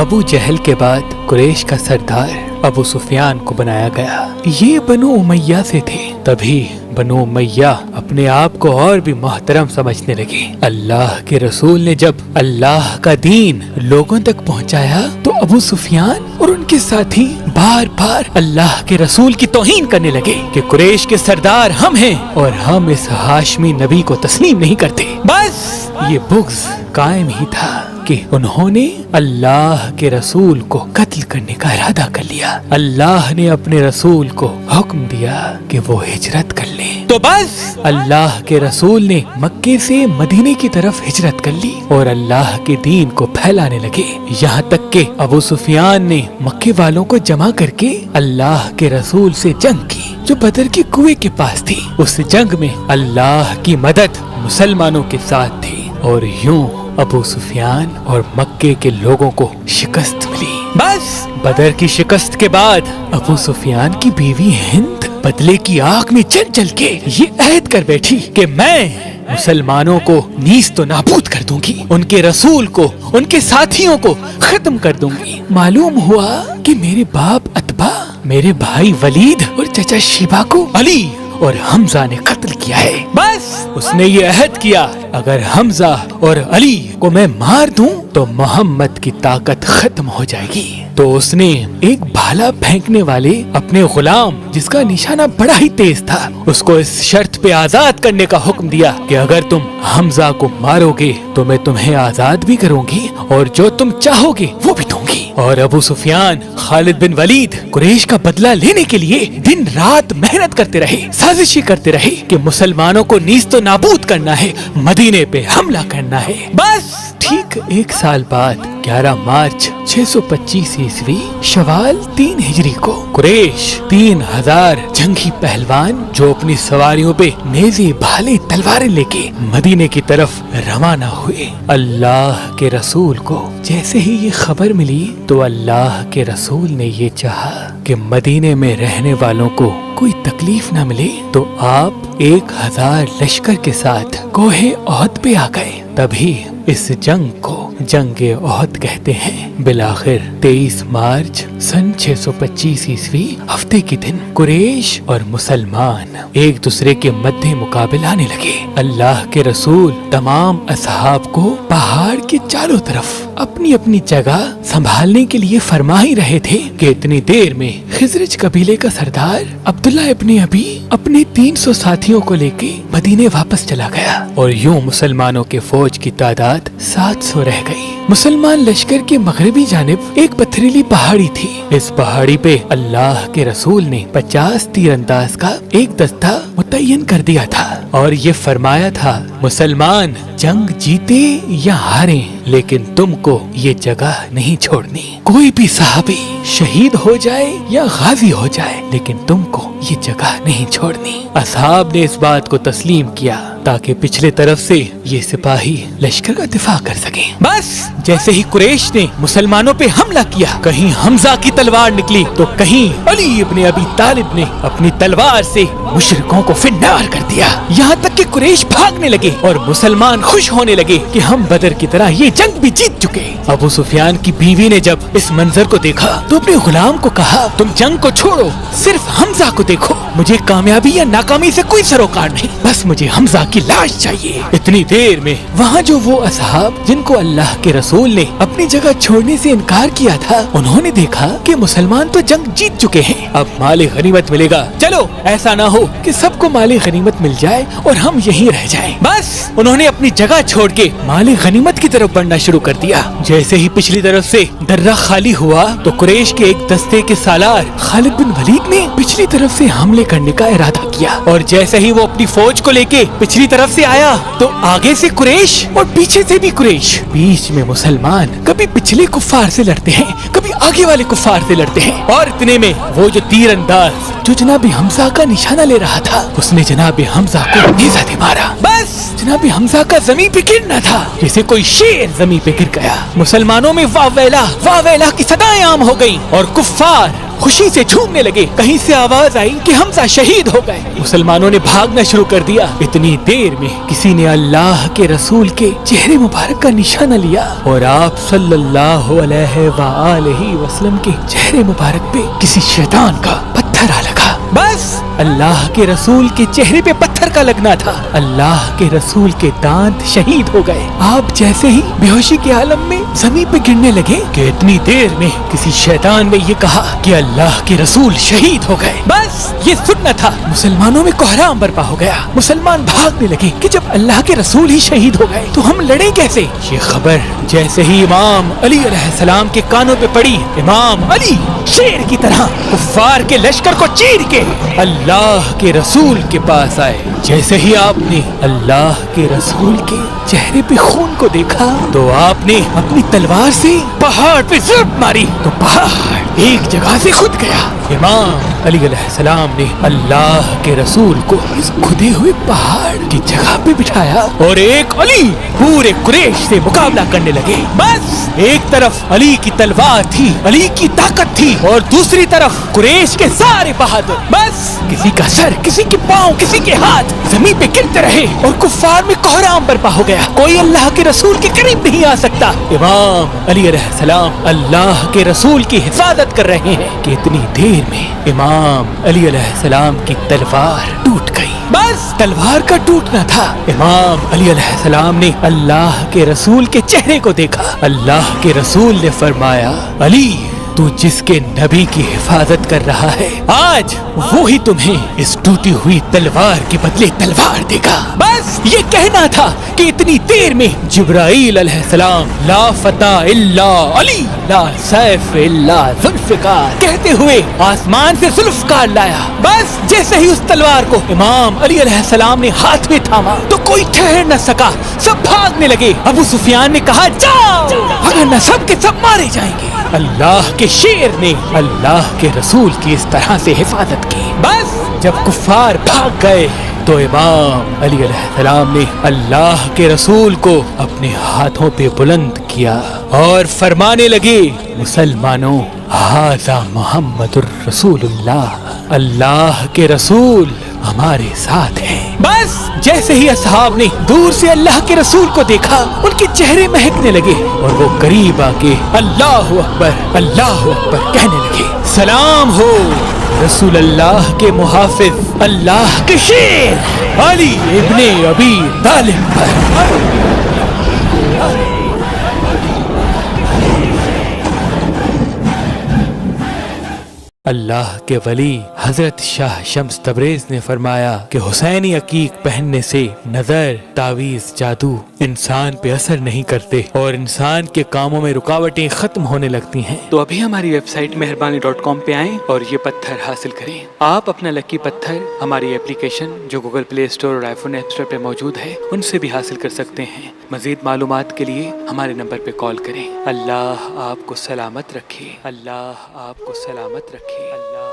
ابو جہل کے بعد قریش کا سردار ابو سفیان کو بنایا گیا۔ یہ بنو امیہ سے تھے، تبھی بنو امیہ اپنے آپ کو اور بھی محترم سمجھنے لگے۔ اللہ کے رسول نے جب اللہ کا دین لوگوں تک پہنچایا تو ابو سفیان اور ان کے ساتھی بار بار اللہ کے رسول کی توہین کرنے لگے کہ قریش کے سردار ہم ہیں اور ہم اس ہاشمی نبی کو تسلیم نہیں کرتے۔ بس یہ بغض قائم ہی تھا کہ انہوں نے اللہ کے رسول کو قتل کرنے کا ارادہ کر لیا۔ اللہ نے اپنے رسول کو حکم دیا کہ وہ ہجرت کر لیں، تو بس اللہ کے رسول نے مکے سے مدینے کی طرف ہجرت کر لی اور اللہ کے دین کو پھیلانے لگے، یہاں تک کہ ابو سفیان نے مکے والوں کو جمع کر کے اللہ کے رسول سے جنگ کی جو بدر کے کنویں کے پاس تھی۔ اس جنگ میں اللہ کی مدد مسلمانوں کے ساتھ تھی اور یوں ابو سفیان اور مکے کے لوگوں کو شکست ملی۔ بس بدر کی شکست کے بعد ابو سفیان کی بیوی ہند بدلے کی آگ میں جل جل کے یہ عہد کر بیٹھی کہ میں مسلمانوں کو نیست و نابود کر دوں گی، ان کے رسول کو، ان کے ساتھیوں کو ختم کر دوں گی۔ معلوم ہوا کہ میرے باپ عتبہ، میرے بھائی ولید اور چچا شیبہ کو علی اور حمزہ نے قتل کیا ہے۔ بس اس نے یہ عہد کیا اگر حمزہ اور علی کو میں مار دوں تو محمد کی طاقت ختم ہو جائے گی۔ تو اس نے ایک بھالا پھینکنے والے اپنے غلام جس کا نشانہ بڑا ہی تیز تھا، اس کو اس شرط پہ آزاد کرنے کا حکم دیا کہ اگر تم حمزہ کو مارو گے تو میں تمہیں آزاد بھی کروں گی اور جو تم چاہو گے وہ بھی دوں گی۔ اور ابو سفیان، خالد بن ولید قریش کا بدلہ لینے کے لیے دن رات محنت کرتے رہے، سازشیں کرتے رہے کہ مسلمانوں کو نیست و نابود کرنا ہے، مدینے پہ حملہ کرنا ہے۔ بس ٹھیک 1 سال بعد 11 مارچ 625 عیسوی شوال 3 ہجری کو قریش 3000 جنگی پہلوان جو اپنی سواریوں پہ نیزے، بھالے، تلواریں لے کے مدینے کی طرف روانہ ہوئے۔ اللہ کے رسول کو جیسے ہی یہ خبر ملی تو اللہ کے رسول نے یہ چاہا کہ مدینے میں رہنے والوں کو کوئی تکلیف نہ ملے، تو آپ 1000 لشکر کے ساتھ کوہ احد پہ آ گئے۔ تبھی اس جنگ کو جنگ احد کہتے ہیں۔ بالآخر 23 مارچ سن 625 عیسوی ہفتے کے دن قریش اور مسلمان ایک دوسرے کے مدِ مقابل آنے لگے۔ اللہ کے رسول تمام اصحاب کو پہاڑ کے چاروں طرف اپنی اپنی جگہ سنبھالنے کے لیے فرما ہی رہے تھے کہ اتنی دیر میں خزرج قبیلے کا سردار عبداللہ ابن ابی اپنے 300 ساتھیوں کو لے کے مدینے واپس چلا گیا اور یوں مسلمانوں کے فوج کی تعداد 700 رہ گئی۔ مسلمان لشکر کے مغربی جانب ایک پتھریلی پہاڑی تھی۔ اس پہاڑی پہ اللہ کے رسول نے 50 تیر انداز کا ایک دستہ متعین کر دیا تھا اور یہ فرمایا تھا مسلمان جنگ جیتے یا ہاریں لیکن تم کو یہ جگہ نہیں چھوڑنی، کوئی بھی صحابی شہید ہو جائے یا غازی ہو جائے لیکن تم کو یہ جگہ نہیں چھوڑنی۔ اصحاب نے اس بات کو تسلیم کیا تاکہ پچھلے طرف سے یہ سپاہی لشکر کا دفاع کر سکیں۔ بس جیسے ہی قریش نے مسلمانوں پہ حملہ کیا، کہیں حمزہ کی تلوار نکلی تو کہیں علی ابن ابی طالب نے اپنی تلوار سے مشرکوں کو فنار کر دیا، یہاں تک کہ قریش بھاگنے لگے اور مسلمان خوش ہونے لگے کہ ہم بدر کی طرح یہ جنگ بھی جیت چکے۔ ابو سفیان کی بیوی نے جب اس منظر کو دیکھا تو اپنے غلام کو کہا تم جنگ کو چھوڑو، صرف حمزہ کو دیکھو، مجھے کامیابی یا ناکامی سے کوئی سروکار نہیں، بس مجھے حمزہ کی لاش چاہیے۔ اتنی دیر میں وہاں جو وہ اصحاب جن کو اللہ کے رسول نے اپنی جگہ چھوڑنے سے انکار کیا تھا، انہوں نے دیکھا کہ مسلمان تو جنگ جیت چکے ہیں، اب مال غنیمت ملے گا، چلو ایسا نہ ہو کہ سب کو مال غنیمت مل جائے اور ہم یہیں رہ جائیں۔ بس انہوں نے اپنی جگہ چھوڑ کے مال غنیمت کی طرف بڑھنا شروع کر دیا۔ جیسے ہی پچھلی طرف سے درہ خالی ہوا تو قریش کے ایک دستے کے سالار خالد بن ولید نے پچھلی طرف سے حملے کرنے کا ارادہ کیا اور جیسے ہی وہ اپنی فوج کو لے کے پچھلی طرف سے آیا تو آگے سے قریش اور پیچھے سے بھی قریش، بیچ میں مسلمان کبھی پچھلے کفار سے لڑتے ہیں، کبھی آگے والے کفار سے لڑتے ہیں، اور اتنے میں وہ جو تیر انداز جو جناب حمزہ کا نشانہ لے رہا تھا اس نے جناب حمزہ کو نیزہ دے مارا۔ بس جناب حمزہ کا زمین پہ گرنا تھا جیسے کوئی شیر زمین پہ گر گیا۔ مسلمانوں میں واہ ویلا کی صدائیں عام ہو گئیں اور کفار خوشی سے جھومنے لگے. کہیں سے آواز آئی کہ حمزہ شہید ہو گئے. مسلمانوں نے بھاگنا شروع کر دیا. اتنی دیر میں کسی نے اللہ کے رسول کے چہرے مبارک کا نشانہ لیا اور آپ صلی اللہ علیہ وآلہ وسلم کے چہرے مبارک پہ کسی شیطان کا پتھر آ لگا. بس اللہ کے رسول کے چہرے پہ پتھر کا لگنا تھا. اللہ کے رسول کے دانت شہید ہو گئے. آپ جیسے ہی بے ہوشی کے عالم میں زمین پہ گرنے لگے کہ اتنی دیر میں کسی شیطان نے یہ کہا کہ اللہ کے رسول شہید ہو گئے. بس یہ سننا تھا. مسلمانوں میں کوہرام برپا ہو گیا. مسلمان بھاگنے لگے کہ جب اللہ کے رسول ہی شہید ہو گئے تو ہم لڑیں کیسے. یہ خبر جیسے ہی امام علی علیہ السلام کے کانوں پہ پڑی، امام علی شیر کی طرح کفار کے لشکر کو چیر کے اللہ کے رسول کے پاس آئے. جیسے ہی آپ نے اللہ کے رسول کے چہرے پہ خون کو دیکھا تو آپ نے اپنی تلوار سے پہاڑ پہ ضرب ماری تو پہاڑ ایک جگہ سے کھد گیا. امام علی علیہ السلام نے اللہ کے رسول کو اس کھدے ہوئے پہاڑ کی جگہ پہ بٹھایا اور ایک علی پورے قریش سے مقابلہ کرنے لگے. بس ایک طرف علی کی تلوار تھی، علی کی طاقت تھی، اور دوسری طرف قریش کے سارے بہادر. بس کسی کا سر، کسی کے پاؤں، کسی کے ہاتھ زمین پہ گرتے رہے اور کفار میں کوہرام برپا ہو گیا. کوئی اللہ کے رسول کے قریب نہیں آ سکتا. امام علی علیہ السلام اللہ کے رسول کی حفاظت کر رہے ہیں کہ اتنی دیر میں امام علی علیہ السلام کی تلوار ٹوٹ گئی. بس تلوار کا ٹوٹنا تھا. امام علی علیہ السلام نے اللہ کے رسول کے چہرے کو دیکھا. اللہ کے رسول نے فرمایا، علی تو جس کے نبی کی حفاظت کر رہا ہے آج وہی تمہیں اس ٹوٹی ہوئی تلوار کے بدلے تلوار دے گا. بس یہ کہنا تھا کہ اتنی دیر میں جبرائیل علیہ السلام لا فتح الا علی لا سیف الا ذوالفقار کہتے ہوئے آسمان سے ذوالفقار لایا. بس جیسے ہی اس تلوار کو امام علی علیہ السلام نے ہاتھ میں تھاما تو کوئی ٹھہر نہ سکا. سب بھاگنے لگے. ابو سفیان نے کہا جاؤ ورنہ سب کے سب مارے جائیں گے. اللہ کے شیر نے اللہ کے رسول کی اس طرح سے حفاظت کی. بس جب کفار بھاگ گئے تو امام علی علیہ السلام نے اللہ کے رسول کو اپنے ہاتھوں پہ بلند کیا اور فرمانے لگے، مسلمانوں ھذا محمد الرسول اللہ، اللہ کے رسول ہمارے ساتھ ہیں. بس جیسے ہی اصحاب نے دور سے اللہ کے رسول کو دیکھا ان کے چہرے مہکنے لگے اور وہ قریب آ کے اللہ اکبر کہنے لگے. سلام ہو رسول اللہ کے محافظ، اللہ کے شیر علی ابن ابی طالب پر. اللہ کے ولی حضرت شاہ شمس تبریز نے فرمایا کہ حسینی عقیق پہننے سے نظر، تعویذ، جادو انسان پہ اثر نہیں کرتے اور انسان کے کاموں میں رکاوٹیں ختم ہونے لگتی ہیں. تو ابھی ہماری ویب سائٹ مہربانی.com پہ آئیں اور یہ پتھر حاصل کریں. آپ اپنا لکی پتھر ہماری اپلیکیشن جو گوگل پلے اسٹور اور آئی فون ایپ اسٹور پہ موجود ہے ان سے بھی حاصل کر سکتے ہیں. مزید معلومات کے لیے ہمارے نمبر پہ کال کریں. اللہ آپ کو سلامت رکھے. اللہ آپ کو سلامت رکھے. اللہ